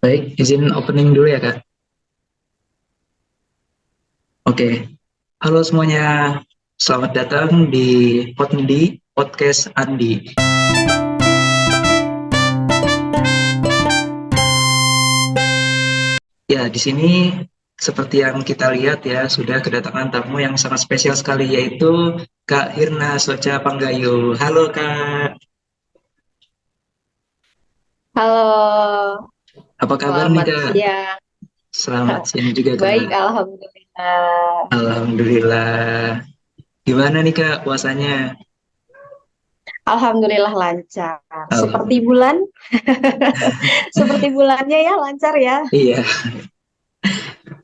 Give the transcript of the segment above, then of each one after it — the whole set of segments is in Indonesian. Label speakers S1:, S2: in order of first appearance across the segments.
S1: Baik, izin opening dulu ya, Kak. Oke. Halo semuanya. Selamat datang di Podcast Andi. Ya, di sini seperti yang kita lihat ya, sudah kedatangan tamu yang sangat spesial sekali, yaitu Kak Hirna Soca Panggayu. Halo, Kak.
S2: Halo,
S1: Apa kabar nih,
S2: selamat
S1: Kak?
S2: siang.
S1: Selamat siang juga,
S2: Baik,
S1: Kak.
S2: Alhamdulillah.
S1: Alhamdulillah. Gimana nih, Kak, puasanya?
S2: Alhamdulillah lancar. Seperti
S1: Alhamdulillah.
S2: bulan, seperti bulannya ya lancar ya.
S1: Iya.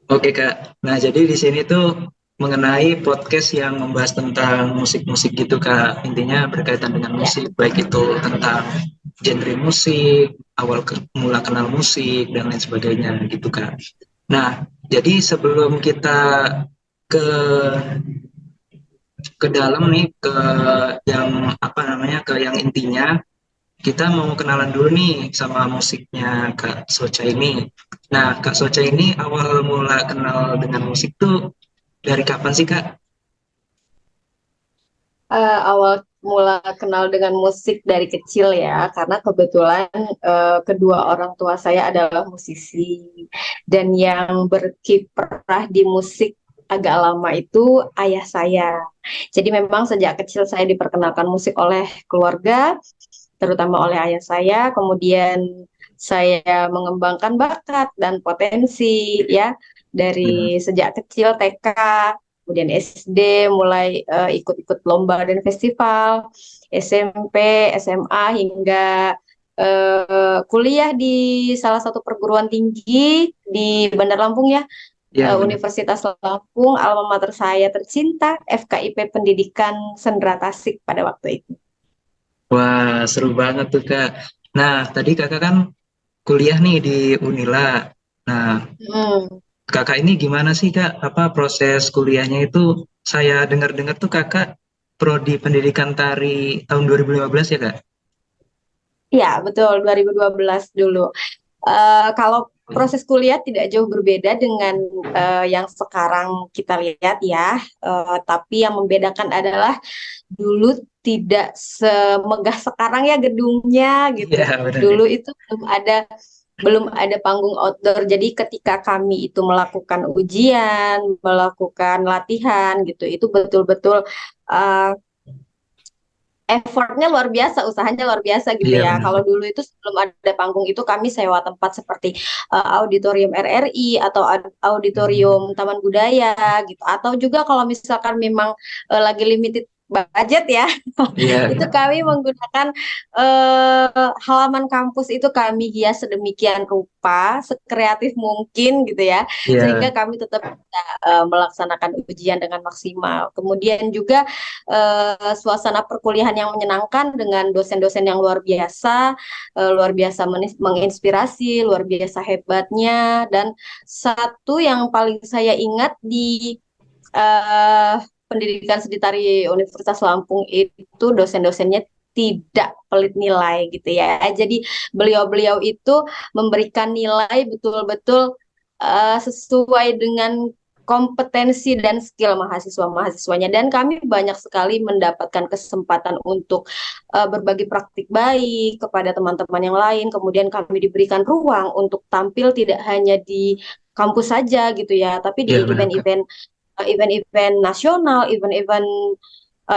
S1: Oke Kak, nah jadi di sini tuh mengenai podcast yang membahas tentang musik-musik gitu Kak. Intinya berkaitan dengan
S2: Ya.
S1: musik, baik itu tentang genre musik, mula kenal musik, dan lain sebagainya gitu Kak. Nah, jadi sebelum kita ke ke dalam nih, ke yang apa namanya, ke yang intinya, kita mau kenalan dulu nih sama musiknya Kak Soca ini. Nah, Kak Soca ini awal mula kenal dengan musik tuh dari kapan sih, Kak?
S2: Awal mula kenal dengan musik dari kecil ya, karena kebetulan kedua orang tua saya adalah musisi dan yang berkiprah di musik agak lama itu ayah saya. Jadi memang sejak kecil saya diperkenalkan musik oleh keluarga, terutama oleh ayah saya. Kemudian saya mengembangkan bakat dan potensi ya
S1: Hmm.
S2: dari sejak kecil TK, kemudian SD mulai ikut-ikut lomba dan festival, SMP, SMA hingga kuliah di salah satu perguruan tinggi di Bandar Lampung ya,
S1: Ya, benar.
S2: Universitas Lampung, alma mater saya tercinta, FKIP Pendidikan Sendra Tasik pada waktu itu.
S1: Wah, seru banget tuh, Kak. Nah, tadi Kakak kan kuliah nih di Unila. Nah,
S2: Hmm.
S1: Kakak ini gimana sih, Kak? Apa proses kuliahnya itu? Saya dengar-dengar tuh Kakak prodi Pendidikan Tari tahun 2015 ya, Kak?
S2: Ya, betul, 2012 dulu. Kalau proses kuliah tidak jauh berbeda dengan yang sekarang kita lihat ya, tapi yang membedakan adalah dulu tidak semegah sekarang ya gedungnya gitu.
S1: Iya, benar ya.
S2: Dulu itu belum ada panggung outdoor. Jadi ketika kami itu melakukan ujian, melakukan latihan gitu, itu betul-betul uh, effortnya luar biasa, usahanya luar biasa gitu
S1: Iya,
S2: ya.
S1: benar.
S2: Kalau dulu itu sebelum ada panggung itu kami sewa tempat seperti auditorium RRI atau
S1: Hmm.
S2: auditorium Taman Budaya gitu. Atau juga kalau misalkan memang lagi limited budget ya, itu
S1: Iya,
S2: kami menggunakan halaman kampus itu kami hias sedemikian rupa, sekreatif mungkin gitu ya, sehingga
S1: iya.
S2: kami tetap bisa melaksanakan ujian dengan maksimal. Kemudian juga suasana perkuliahan yang menyenangkan dengan dosen-dosen yang luar biasa menginspirasi, luar biasa hebatnya. Dan satu yang paling saya ingat di eh, pendidikan seni tari Universitas Lampung itu dosen-dosennya tidak pelit nilai gitu ya. Jadi beliau-beliau itu memberikan nilai betul-betul sesuai dengan kompetensi dan skill mahasiswa-mahasiswanya, dan kami banyak sekali mendapatkan kesempatan untuk berbagi praktik baik kepada teman-teman yang lain. Kemudian kami diberikan ruang untuk tampil tidak hanya di kampus saja gitu ya, tapi
S1: Iya,
S2: di
S1: benar, Kak.
S2: event-event nasional, event-event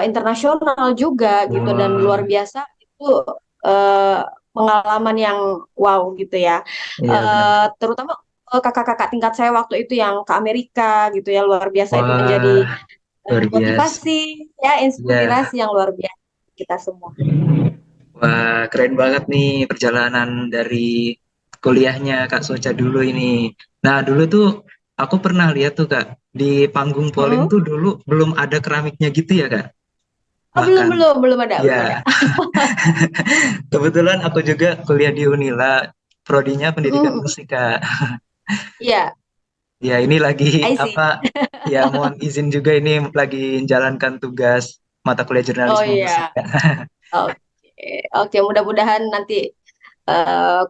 S2: internasional juga gitu, dan luar
S1: Wah,
S2: biasa itu uh, pengalaman yang wow gitu ya.
S1: iya, benar.
S2: Terutama kakak-kakak tingkat saya waktu itu yang ke Amerika gitu ya, luar biasa, itu menjadi
S1: Wah, luar biasa.
S2: motivasi ya,
S1: Iya.
S2: inspirasi yang luar biasa kita semua.
S1: Wah, keren banget nih perjalanan dari kuliahnya Kak Soca dulu ini. Nah, dulu tuh aku pernah lihat tuh Kak, di panggung polling
S2: Hmm?
S1: tuh dulu belum ada keramiknya gitu ya Kak?
S2: Oh, belum
S1: Bahkan.
S2: belum belum ada, belum ada.
S1: Ya, kebetulan aku juga kuliah di Unila, prodinya pendidikan
S2: Mm-mm.
S1: musik Kak.
S2: Iya,
S1: Ya, ini lagi
S2: I see.
S1: apa? Ya, mohon izin juga ini lagi menjalankan tugas mata kuliah
S2: Oh
S1: jurnalisme musik
S2: iya.
S1: Kak.
S2: Oke, oke, mudah-mudahan nanti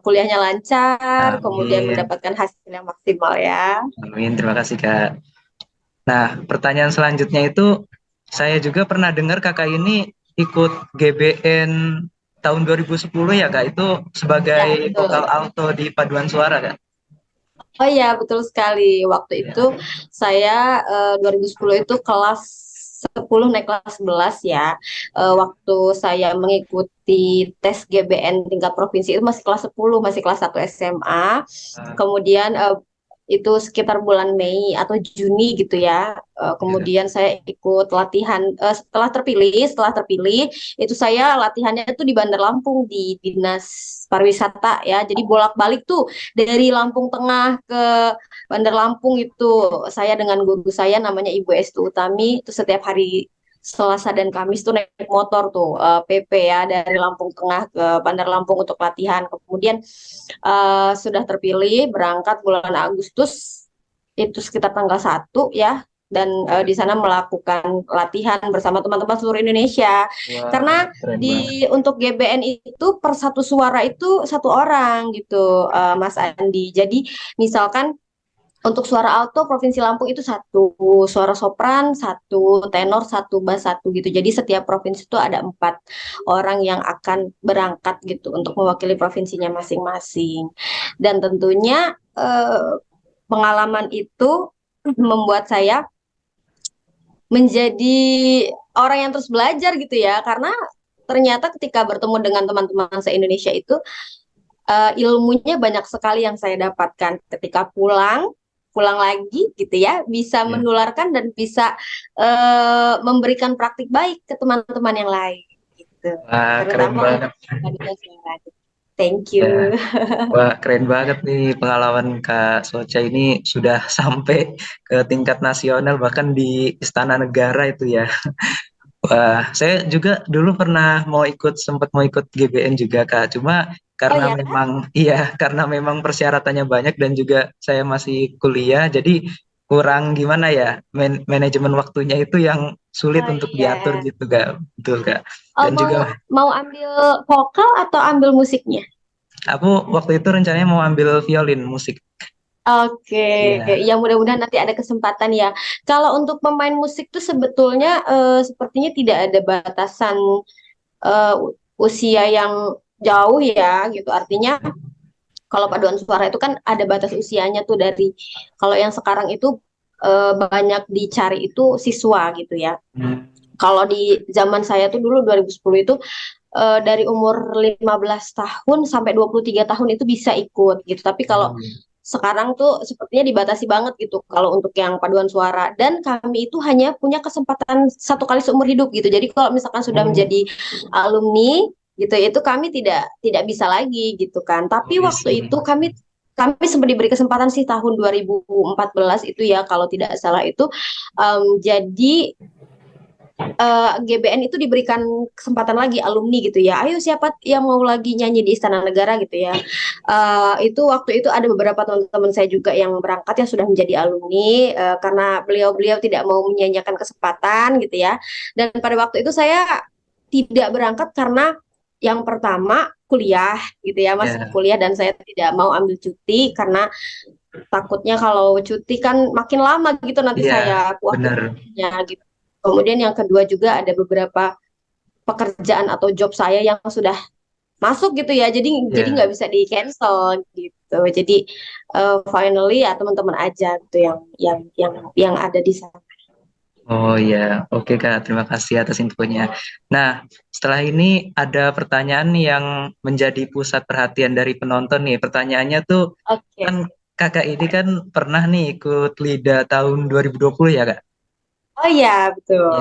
S2: kuliahnya lancar, kemudian
S1: Amin.
S2: mendapatkan hasil yang maksimal ya.
S1: Amin. Terima kasih, Kak. Nah, pertanyaan selanjutnya itu, saya juga pernah dengar kakak ini ikut GBN tahun 2010 ya, Kak. Itu
S2: Ya,
S1: sebagai vokal
S2: betul.
S1: alto di paduan suara, Kak.
S2: Oh iya, betul sekali. Waktu
S1: Ya.
S2: itu saya 2010 itu kelas 10 naik kelas 11 ya. Waktu saya mengikuti tes GBN tingkat provinsi itu masih kelas 10, masih kelas 1 SMA. Kemudian itu sekitar bulan Mei atau Juni gitu ya.
S1: Ya.
S2: Kemudian saya ikut latihan setelah terpilih itu saya latihannya itu di Bandar Lampung di Dinas Pariwisata ya. Jadi bolak-balik tuh dari Lampung Tengah ke Bandar Lampung itu saya dengan guru saya namanya Ibu Estu Utami itu setiap hari Selasa dan Kamis tuh naik motor tuh PP ya dari Lampung Tengah ke Bandar Lampung untuk latihan. Kemudian sudah terpilih berangkat bulan Agustus itu sekitar tanggal 1 ya dan di sana melakukan latihan bersama teman-teman seluruh Indonesia.
S1: Wah,
S2: Karena
S1: keren banget.
S2: untuk GBN itu per satu suara itu satu orang gitu, Mas Andi. Jadi misalkan untuk suara alto Provinsi Lampung itu satu, suara sopran satu, tenor satu, bass satu gitu. Jadi setiap provinsi itu ada 4 orang yang akan berangkat gitu untuk mewakili provinsinya masing-masing. Dan tentunya pengalaman itu membuat saya menjadi orang yang terus belajar gitu ya, karena ternyata ketika bertemu dengan teman-teman se-Indonesia itu ilmunya banyak sekali yang saya dapatkan ketika pulang lagi gitu ya, bisa
S1: Ya.
S2: menularkan dan bisa memberikan praktik baik ke teman-teman yang lain gitu,
S1: Wah, keren
S2: terutama untuk
S1: banget.
S2: paduan suara. Thank
S1: Ya.
S2: you.
S1: Wah, keren banget nih pengalaman Kak Socha ini sudah sampai ke tingkat nasional bahkan di Istana Negara itu ya. Wah, saya juga dulu pernah sempat mau ikut GBN juga Kak. Cuma
S2: Oh
S1: karena
S2: ya,
S1: memang iya, karena memang persyaratannya banyak dan juga saya masih kuliah, jadi kurang gimana ya, manajemen waktunya itu yang sulit
S2: oh
S1: untuk diatur
S2: iya.
S1: gitu Kak. Betul Kak.
S2: Oh,
S1: Dan
S2: mau
S1: juga
S2: mau ambil vokal atau ambil musiknya?
S1: aku waktu itu rencananya mau ambil violin musik.
S2: Oke,
S1: Iya.
S2: ya mudah-mudahan nanti ada kesempatan ya. Kalau untuk pemain musik tuh sebetulnya sepertinya tidak ada batasan usia yang jauh ya gitu. Artinya kalau paduan suara itu kan ada batas usianya tuh dari kalau yang sekarang itu banyak dicari itu siswa gitu ya.
S1: Hmm.
S2: Kalau di zaman saya tuh dulu 2010 itu dari umur 15 tahun sampai 23 tahun itu bisa ikut gitu. Tapi kalau
S1: Oh, iya.
S2: sekarang tuh sepertinya dibatasi banget gitu kalau untuk yang paduan suara dan kami itu hanya punya kesempatan satu kali seumur hidup gitu. Jadi kalau misalkan sudah
S1: Oh,
S2: menjadi alumni gitu itu kami tidak tidak bisa lagi gitu kan.
S1: oh,
S2: Tapi
S1: I
S2: waktu
S1: see.
S2: itu kami sempat diberi kesempatan sih tahun 2014 itu ya kalau tidak salah itu jadi GBN itu diberikan kesempatan lagi alumni gitu ya. Ayo siapa yang mau lagi nyanyi di Istana Negara gitu ya. Itu waktu itu ada beberapa teman-teman saya juga yang berangkat yang sudah menjadi alumni karena beliau-beliau tidak mau menyanyikan kesempatan gitu ya. Dan pada waktu itu saya tidak berangkat karena yang pertama kuliah gitu ya, masih
S1: Ya,
S2: kuliah dan saya tidak mau ambil cuti karena takutnya kalau cuti kan makin lama gitu nanti
S1: iya,
S2: saya waktu
S1: benar.
S2: gitu. Kemudian yang kedua juga ada beberapa pekerjaan atau job saya yang sudah masuk gitu ya. Jadi
S1: Ya.
S2: nggak bisa di cancel gitu. Jadi finally ya teman-teman aja gitu yang ada di sana.
S1: Oh ya, oke Kak, terima kasih atas infonya. Nah, setelah ini ada pertanyaan nih yang menjadi pusat perhatian dari penonton nih. Pertanyaannya tuh, kan
S2: Oke.
S1: Kakak ini kan pernah nih ikut LIDA tahun 2020 ya Kak?
S2: Oh iya,
S1: Ya.
S2: betul.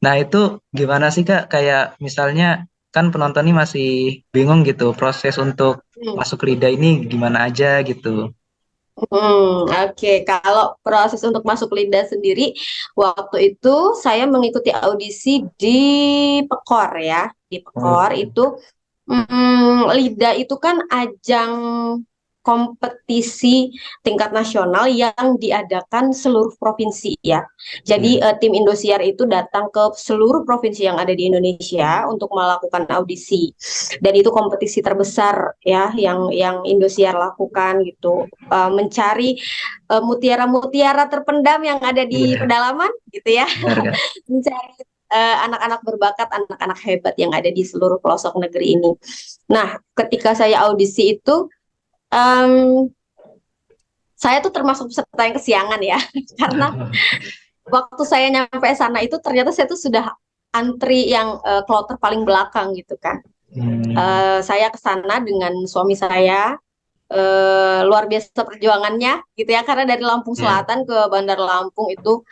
S1: Nah, itu gimana sih Kak? Kayak misalnya kan penonton ini masih bingung gitu, proses untuk
S2: Hmm.
S1: masuk LIDA ini gimana aja gitu.
S2: Oke. Kalau proses untuk masuk LIDA sendiri, waktu itu saya mengikuti audisi di Pekor ya. Di Pekor
S1: Oh,
S2: itu LIDA itu kan ajang kompetisi tingkat nasional yang diadakan seluruh provinsi ya. Jadi tim Indosiar itu datang ke seluruh provinsi yang ada di Indonesia untuk melakukan audisi. Dan itu kompetisi terbesar ya yang Indosiar lakukan gitu. Mencari mutiara-mutiara terpendam yang ada di
S1: Iya,
S2: pedalaman gitu ya.
S1: benar Kak.
S2: Mencari anak-anak berbakat, anak-anak hebat yang ada di seluruh pelosok negeri ini. Nah, ketika saya audisi itu Em, saya tuh termasuk peserta yang kesiangan ya, karena waktu saya nyampe sana itu ternyata saya tuh sudah antri yang kloter paling belakang gitu kan.
S1: Hmm,
S2: Saya ke sana dengan suami saya, luar biasa perjuangannya gitu ya, karena dari Lampung
S1: ya.
S2: Selatan ke Bandar Lampung itu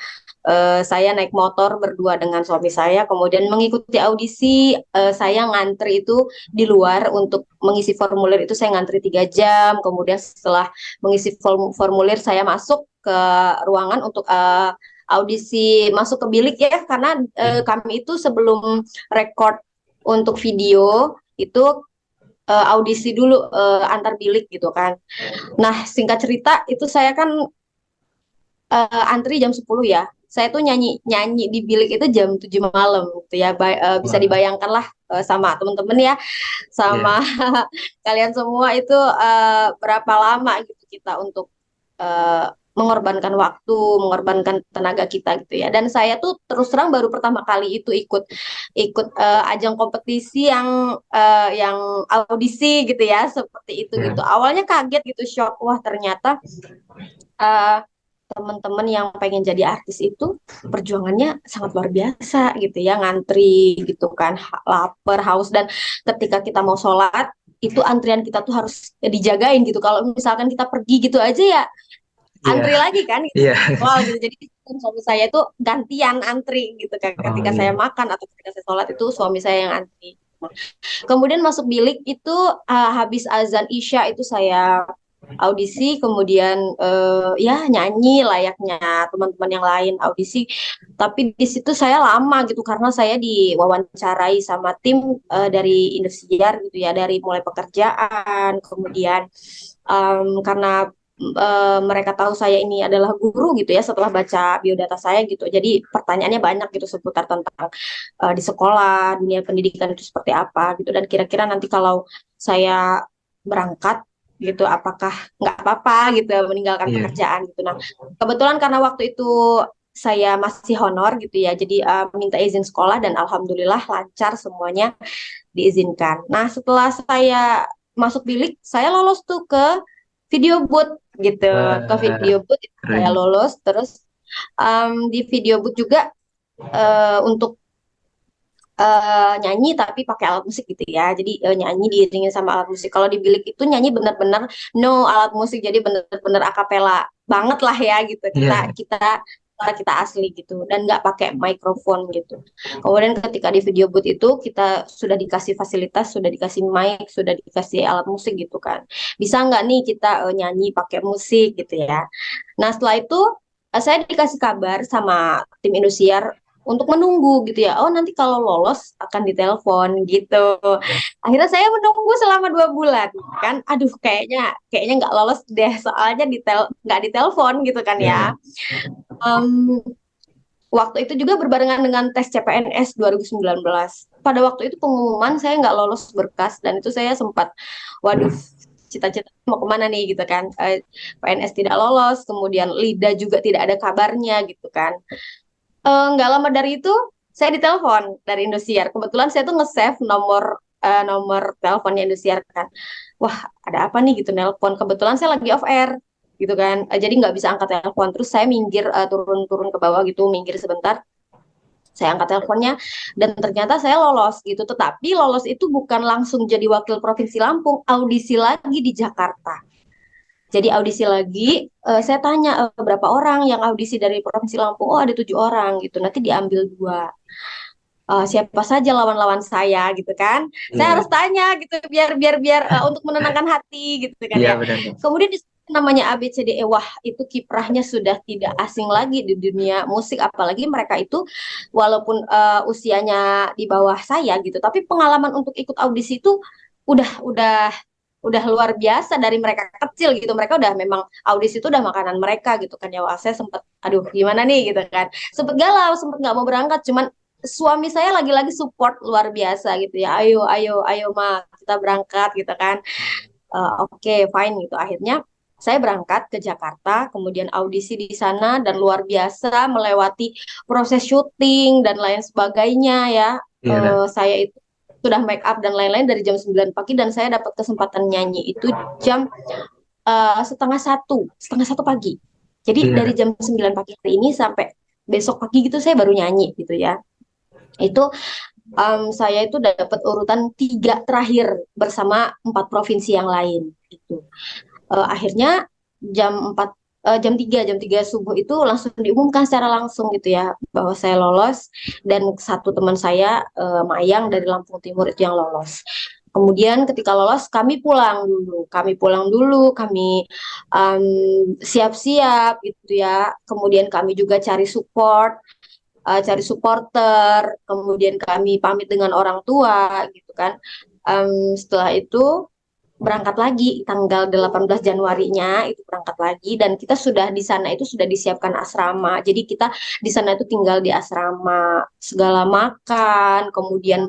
S2: saya naik motor berdua dengan suami saya, kemudian mengikuti audisi. Saya ngantri itu di luar untuk mengisi formulir itu saya ngantri 3 jam. Kemudian setelah mengisi formulir saya masuk ke ruangan untuk audisi masuk ke bilik ya, karena
S1: Ya.
S2: kami itu sebelum record untuk video itu audisi dulu antar bilik gitu kan. Nah, singkat cerita itu saya kan antri jam 10 ya. Saya tuh nyanyi di bilik itu jam 7 malam gitu ya. Bisa
S1: Wah,
S2: dibayangkan lah sama temen-temen ya,
S1: ya.
S2: sama kalian semua itu berapa lama gitu kita untuk mengorbankan waktu, mengorbankan tenaga kita gitu ya. Dan saya tuh terus terang baru pertama kali itu ikut ikut ajang kompetisi yang audisi gitu ya, seperti itu gitu.
S1: Ya.
S2: Awalnya kaget gitu, shock. Wah, ternyata eh, teman-teman yang pengen jadi artis itu perjuangannya sangat luar biasa gitu ya, ngantri gitu kan, lapar haus, dan ketika kita mau sholat itu antrian kita tuh harus dijagain gitu. Kalau misalkan kita pergi gitu aja ya
S1: Iya,
S2: antri lagi kan gitu,
S1: iya.
S2: wow gitu. Jadi suami saya itu gantian antri gitu kan,
S1: Oh
S2: ketika saya
S1: iya.
S2: makan atau ketika saya sholat itu suami saya yang antri. Kemudian masuk bilik itu habis azan Isya itu saya audisi, kemudian ya nyanyi layaknya teman-teman yang lain audisi. Tapi di situ saya lama gitu karena saya diwawancarai sama tim dari Indosiar gitu ya, dari mulai pekerjaan, kemudian karena mereka tahu saya ini adalah guru gitu ya setelah baca biodata saya gitu. Jadi pertanyaannya banyak gitu seputar tentang di sekolah, dunia pendidikan itu seperti apa gitu, dan kira-kira nanti kalau saya berangkat gitu apakah nggak apa-apa gitu meninggalkan
S1: Iya.
S2: pekerjaan gitu. Nah, kebetulan karena waktu itu saya masih honor gitu ya, jadi minta izin sekolah dan alhamdulillah lancar semuanya diizinkan. Nah, setelah saya masuk bilik, saya lolos tuh ke video booth gitu, ke
S1: Wah,
S2: video booth
S1: keren.
S2: saya lolos. Terus di video booth juga untuk nyanyi tapi pakai alat musik gitu ya. Jadi nyanyi diiringin sama alat musik. Kalau di bilik itu nyanyi benar-benar no alat musik, jadi benar-benar akapela banget lah ya gitu. Kita
S1: Iya,
S2: kita kita asli gitu dan nggak pakai mikrofon gitu. Kemudian ketika di video booth itu kita sudah dikasih fasilitas, sudah dikasih mic, sudah dikasih alat musik gitu kan. Bisa nggak nih kita nyanyi pakai musik gitu ya. Nah, setelah itu saya dikasih kabar sama tim Indosiar untuk menunggu gitu ya. Oh, nanti kalau lolos akan ditelepon gitu. Akhirnya saya menunggu selama 2 bulan kan. Aduh, kayaknya nggak lolos deh, soalnya nggak ditelepon gitu kan
S1: iya.
S2: ya. Em, Waktu itu juga berbarengan dengan tes CPNS 2019. Pada waktu itu pengumuman saya nggak lolos berkas, dan itu saya sempat, waduh, cita-cita mau kemana nih gitu kan. PNS tidak lolos, kemudian LIDA juga tidak ada kabarnya gitu kan. Nggak lama dari itu saya ditelepon dari Indosiar. Kebetulan saya tuh nge-save nomor teleponnya Indosiar kan. Wah, ada apa nih gitu nelpon. Kebetulan saya lagi off air gitu kan. Jadi nggak bisa angkat telepon. Terus saya minggir turun-turun ke bawah gitu, minggir sebentar. Saya angkat teleponnya dan ternyata saya lolos gitu. Tetapi lolos itu bukan langsung jadi wakil Provinsi Lampung, audisi lagi di Jakarta. Jadi audisi lagi, saya tanya berapa orang yang audisi dari Provinsi Lampung. Oh, ada 7 orang gitu. Nanti diambil 2. Siapa saja lawan-lawan saya gitu kan? Saya
S1: Iya,
S2: harus tanya gitu biar untuk menenangkan hati gitu kan
S1: iya
S2: ya.
S1: benar.
S2: Kemudian namanya ABCDE, wah itu kiprahnya sudah tidak asing lagi di dunia musik, apalagi mereka itu walaupun usianya di bawah saya gitu, tapi pengalaman untuk ikut audisi itu udah udah luar biasa dari mereka kecil gitu. Mereka udah memang audisi itu udah makanan mereka gitu kan ya. Wah, saya sempet aduh gimana nih gitu kan. Sempet galau, sempet nggak mau berangkat, cuman suami saya lagi-lagi support luar biasa gitu ya. Ayo, ayo, ayo Ma, kita berangkat gitu kan. Oke, fine gitu. Akhirnya saya berangkat ke Jakarta, kemudian audisi di sana dan luar biasa melewati proses syuting dan lain sebagainya ya.
S1: Iya Kak.
S2: Saya itu sudah make up dan lain-lain dari jam 9 pagi dan saya dapat kesempatan nyanyi itu jam setengah satu pagi. Jadi dari
S1: Iya.
S2: jam 9 pagi hari ini sampai besok pagi gitu saya baru nyanyi gitu ya. Itu saya itu dapat urutan tiga terakhir bersama empat provinsi yang lain gitu. Akhirnya jam 3 subuh itu langsung diumumkan secara langsung gitu ya bahwa saya lolos dan satu teman saya Mayang dari Lampung Timur itu yang lolos. Kemudian ketika lolos kami siap-siap gitu ya. Kemudian kami juga cari supporter, kemudian kami pamit dengan orang tua gitu kan. Setelah itu berangkat lagi tanggal 18 Januarinya itu berangkat lagi dan kita sudah di sana itu sudah disiapkan asrama. Jadi kita di sana itu tinggal di asrama, segala makan, kemudian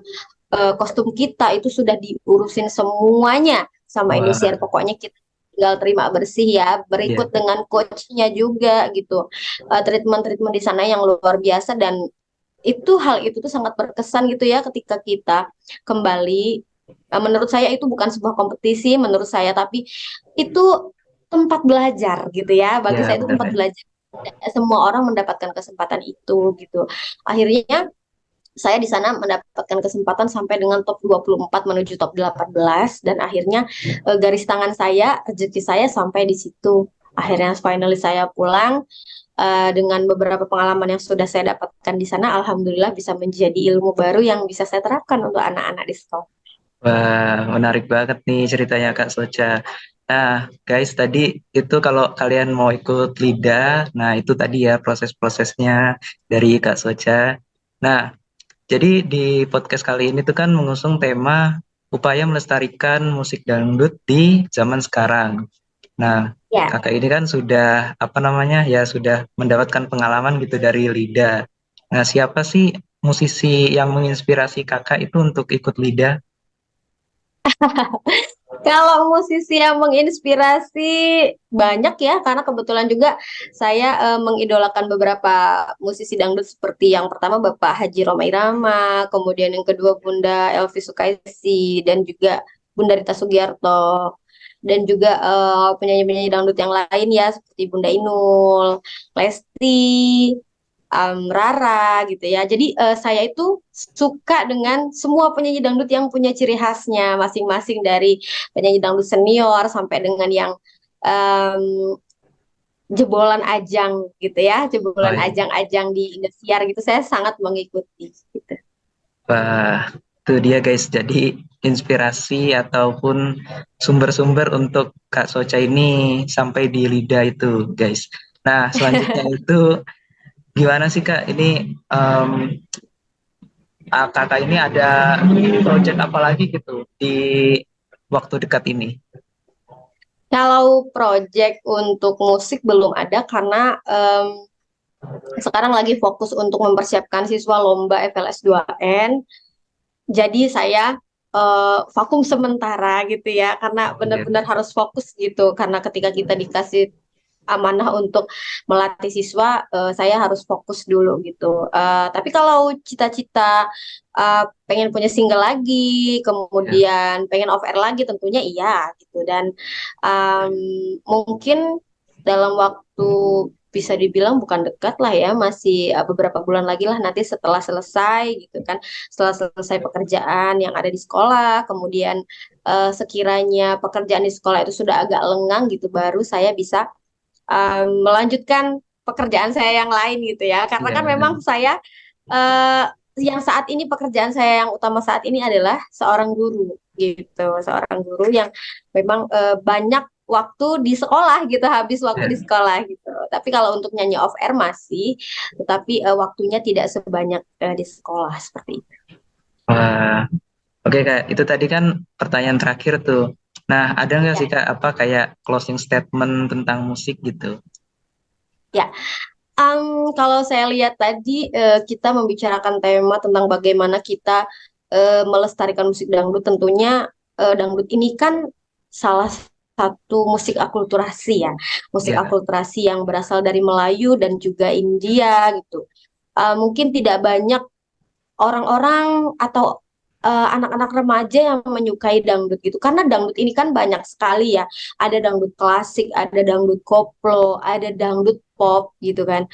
S2: kostum kita itu sudah diurusin semuanya sama Indosiar.
S1: Wah,
S2: Pokoknya kita tinggal terima bersih ya,
S1: iya.
S2: berikut dengan coachnya juga gitu. Treatment-treatment di sana yang luar biasa dan hal itu tuh sangat berkesan gitu ya ketika kita kembali. Menurut saya itu bukan sebuah kompetisi menurut saya, tapi itu tempat belajar gitu ya. Bagi
S1: Iya
S2: saya itu
S1: benar
S2: tempat
S1: ya.
S2: belajar. Semua orang mendapatkan kesempatan itu gitu. Akhirnya saya di sana mendapatkan kesempatan sampai dengan top 24 menuju top 18 dan akhirnya garis tangan saya, rezeki saya sampai di situ. Akhirnya finally saya pulang dengan beberapa pengalaman yang sudah saya dapatkan di sana, alhamdulillah bisa menjadi ilmu baru yang bisa saya terapkan untuk anak-anak di sekolah.
S1: Wah, menarik banget nih ceritanya Kak Soca. Nah, guys, tadi itu kalau kalian mau ikut LIDA, nah itu tadi ya proses-prosesnya dari Kak Soca. Nah, jadi di podcast kali ini tuh kan mengusung tema upaya melestarikan musik dangdut di zaman sekarang. Nah,
S2: Ya,
S1: kakak ini kan sudah apa namanya ya sudah mendapatkan pengalaman gitu dari LIDA. Nah, siapa sih musisi yang menginspirasi kakak itu untuk ikut LIDA?
S2: kalau musisi yang menginspirasi banyak ya, karena kebetulan juga saya mengidolakan beberapa musisi dangdut seperti yang pertama Bapak Haji Roma Irama, kemudian yang kedua Bunda Elvi Sukaisi, dan juga Bunda Rita Sugiarto, dan juga penyanyi-penyanyi dangdut yang lain ya seperti Bunda Inul, Lesti, Rara gitu ya. Jadi saya itu suka dengan semua penyanyi dangdut yang punya ciri khasnya masing-masing dari penyanyi dangdut senior sampai dengan yang um, jebolan ajang gitu ya,
S1: Oh
S2: jebolan
S1: iya.
S2: ajang-ajang di Indosiar gitu. Saya sangat mengikuti gitu.
S1: Wah, itu dia guys. Jadi inspirasi ataupun sumber-sumber untuk Kak Soca ini sampai di lidah itu guys. Nah, selanjutnya itu gimana sih Kak? Ini em, kakak ini ada project apa lagi gitu di waktu dekat ini?
S2: Kalau project untuk musik belum ada karena sekarang lagi fokus untuk mempersiapkan siswa lomba FLS 2N. Jadi saya vakum sementara gitu ya, karena
S1: Iya.
S2: benar-benar harus fokus gitu. Karena ketika kita dikasih amanah untuk melatih siswa, saya harus fokus dulu gitu. Tapi kalau cita-cita pengen punya single lagi,
S1: Ya.
S2: kemudian pengen off air lagi, tentunya iya gitu. Dan um, mungkin dalam waktu bisa dibilang bukan dekat lah ya, masih beberapa bulan lagi lah nanti setelah selesai gitu kan, setelah selesai pekerjaan yang ada di sekolah, kemudian sekiranya pekerjaan di sekolah itu sudah agak lengang gitu, baru saya bisa melanjutkan pekerjaan saya yang lain gitu ya. Karena
S1: Iya
S2: kan
S1: benar.
S2: memang saya eh, yang saat ini pekerjaan saya yang utama saat ini adalah seorang guru gitu, seorang guru yang memang banyak waktu di sekolah gitu, habis waktu di
S1: Ya.
S2: sekolah gitu. Tapi kalau untuk nyanyi off air masih, tetapi waktunya tidak sebanyak di sekolah seperti itu.
S1: Wah, oke Kak. Itu tadi kan pertanyaan terakhir tuh. Nah, ada nggak sih
S2: Ya,
S1: Kak apa kayak closing statement tentang musik gitu?
S2: ya. Kalau saya lihat tadi kita membicarakan tema tentang bagaimana kita melestarikan musik dangdut, tentunya dangdut ini kan salah satu musik akulturasi ya, musik
S1: Ya,
S2: akulturasi yang berasal dari Melayu dan juga India gitu. Mungkin tidak banyak orang-orang atau anak-anak remaja yang menyukai dangdut gitu karena dangdut ini kan banyak sekali ya, ada dangdut klasik, ada dangdut koplo, ada dangdut pop gitu kan.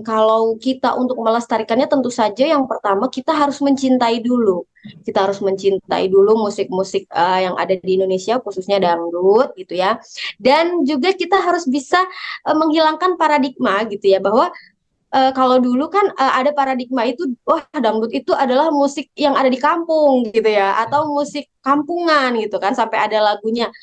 S2: Kalau kita untuk melestarikannya tentu saja yang pertama kita harus mencintai dulu. Kita harus mencintai dulu musik-musik yang ada di Indonesia khususnya dangdut gitu ya. Dan juga kita harus bisa menghilangkan paradigma gitu ya bahwa kalau dulu kan ada paradigma itu, wah dangdut itu adalah musik yang ada di kampung gitu ya, atau musik kampungan gitu kan, sampai ada lagunya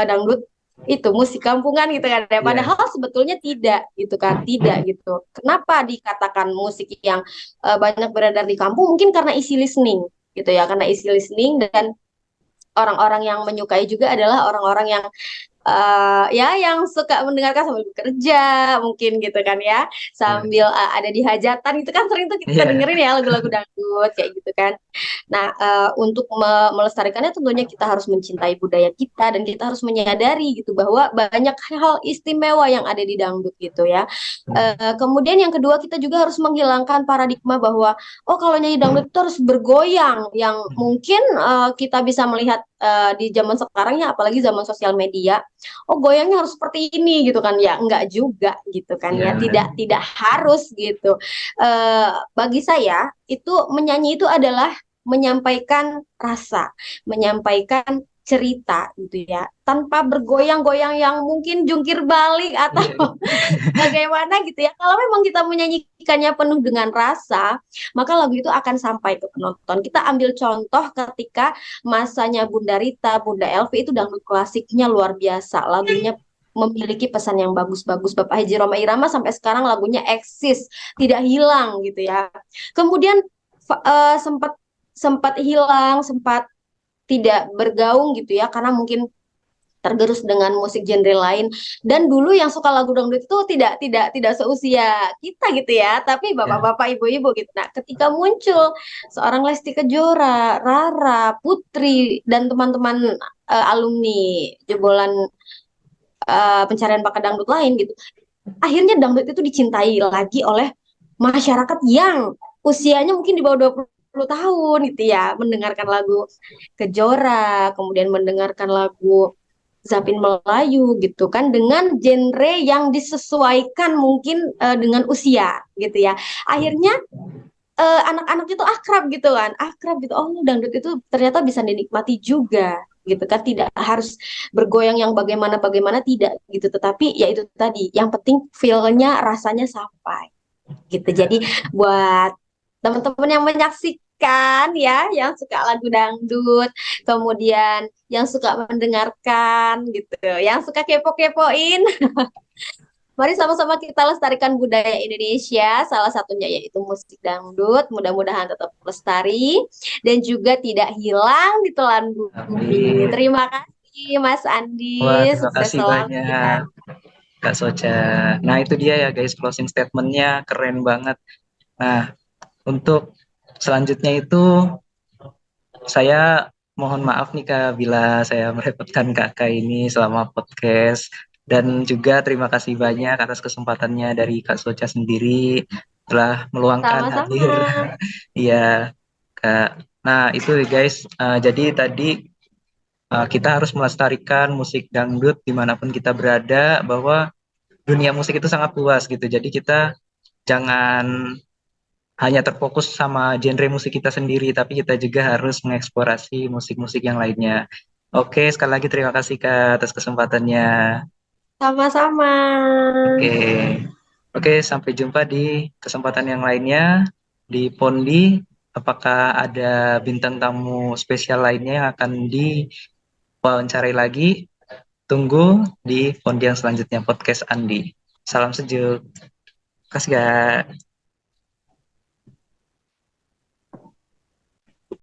S2: dangdut itu musik kampungan gitu kan ya.
S1: iya,
S2: Padahal sebetulnya tidak gitu kan, tidak gitu. Kenapa dikatakan musik yang banyak beredar di kampung? Mungkin karena isi listening gitu ya, karena isi listening dan orang-orang yang menyukai juga adalah orang-orang yang ya yang suka mendengarkan sambil bekerja mungkin gitu kan ya,
S1: iya,
S2: sambil ada di hajatan itu kan sering tuh kita
S1: iya,
S2: dengerin ya lagu-lagu dangdut kayak gitu kan. Nah, untuk melestarikannya tentunya kita harus mencintai budaya kita dan kita harus menyadari gitu bahwa banyak hal istimewa yang ada di dangdut gitu ya. Kemudian yang kedua kita juga harus menghilangkan paradigma bahwa oh kalau nyanyi dangdut itu harus bergoyang yang mungkin kita bisa melihat di zaman sekarang ya, apalagi zaman sosial media, oh goyangnya harus seperti ini gitu kan ya, enggak juga gitu kan ya,
S1: iya,
S2: tidak harus gitu. Bagi saya itu menyanyi itu adalah menyampaikan rasa, menyampaikan cerita gitu ya, tanpa bergoyang-goyang yang mungkin jungkir balik
S1: iya,
S2: atau bagaimana gitu ya. Kalau memang kita menyanyikannya penuh dengan rasa, maka lagu itu akan sampai ke penonton. Kita ambil contoh ketika masanya Bunda Rita, Bunda Elvi itu dangdut klasiknya luar biasa. Lagunya memiliki pesan yang bagus-bagus. Bapak Haji Roma Irama sampai sekarang lagunya eksis, tidak hilang gitu ya. Kemudian sempat sempat hilang, sempat tidak bergaung gitu ya karena mungkin tergerus dengan musik genre lain. Dan dulu yang suka lagu dangdut itu tidak seusia kita gitu ya, tapi
S1: iya,
S2: bapak-bapak ibu-ibu gitu. Nah ketika muncul seorang Lesti Kejora, Rara, Putri dan teman-teman alumni jebolan pencarian bakat dangdut lain gitu, akhirnya dangdut itu dicintai lagi oleh masyarakat yang usianya mungkin di bawah 20 tahun gitu ya, mendengarkan lagu Kejora, kemudian mendengarkan lagu Zapin Melayu gitu kan dengan genre yang disesuaikan mungkin dengan usia gitu ya. Akhirnya anak-anak itu akrab gitu kan, akrab gitu. Oh, dangdut itu ternyata bisa dinikmati juga gitu kan, tidak harus bergoyang yang bagaimana-bagaimana tidak gitu, tetapi ya itu tadi yang penting feel-nya rasanya sampai gitu. Jadi buat teman-teman yang menyaksikan ya, yang suka lagu dangdut, kemudian yang suka mendengarkan gitu, yang suka kepo-kepoin, mari sama-sama kita lestarikan budaya Indonesia, salah satunya yaitu musik dangdut. Mudah-mudahan tetap lestari dan juga tidak hilang di telan bumi.
S1: amin.
S2: Terima kasih Mas
S1: Wah,
S2: Andi,
S1: terima
S2: sukses
S1: kasih
S2: selalu
S1: banyak
S2: ya.
S1: Kak Soca. Nah, itu dia ya guys, closing statementnya keren banget. Nah, untuk selanjutnya itu saya mohon maaf nih Kak bila saya merepotkan Kakak ini selama podcast, dan juga terima kasih banyak atas kesempatannya dari Kak Soca sendiri telah meluangkan
S2: Sama-sama.
S1: hadir. Iya, Kak. Nah, itu guys. Jadi tadi kita harus melestarikan musik dangdut dimanapun kita berada, bahwa dunia musik itu sangat luas gitu. Jadi kita jangan hanya terfokus sama genre musik kita sendiri, tapi kita juga harus mengeksplorasi musik-musik yang lainnya. Oke, sekali lagi terima kasih Kak atas kesempatannya.
S2: Sama-sama.
S1: Oke, oke, sampai jumpa di kesempatan yang lainnya di Pondi. Apakah ada bintang tamu spesial lainnya yang akan diwawancarai lagi? Tunggu di Pondi yang selanjutnya podcast Andi. Salam sejuk. Kasih Kak.